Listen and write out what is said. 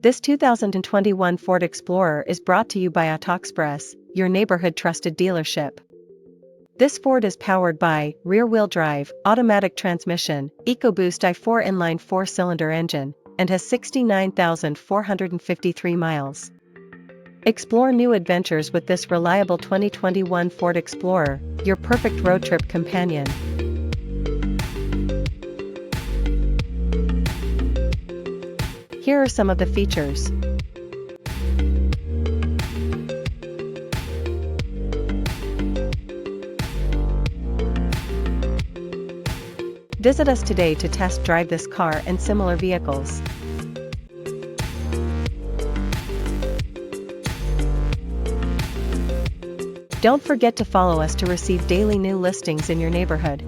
This 2021 Ford Explorer is brought to you by AutoExpress, your neighborhood trusted dealership. This Ford is powered by rear-wheel drive, automatic transmission, EcoBoost i4 inline 4-cylinder engine, and has 69,453 miles. Explore new adventures with this reliable 2021 Ford Explorer, your perfect road trip companion. Here are some of the features. Visit us today to test drive this car and similar vehicles. Don't forget to follow us to receive daily new listings in your neighborhood.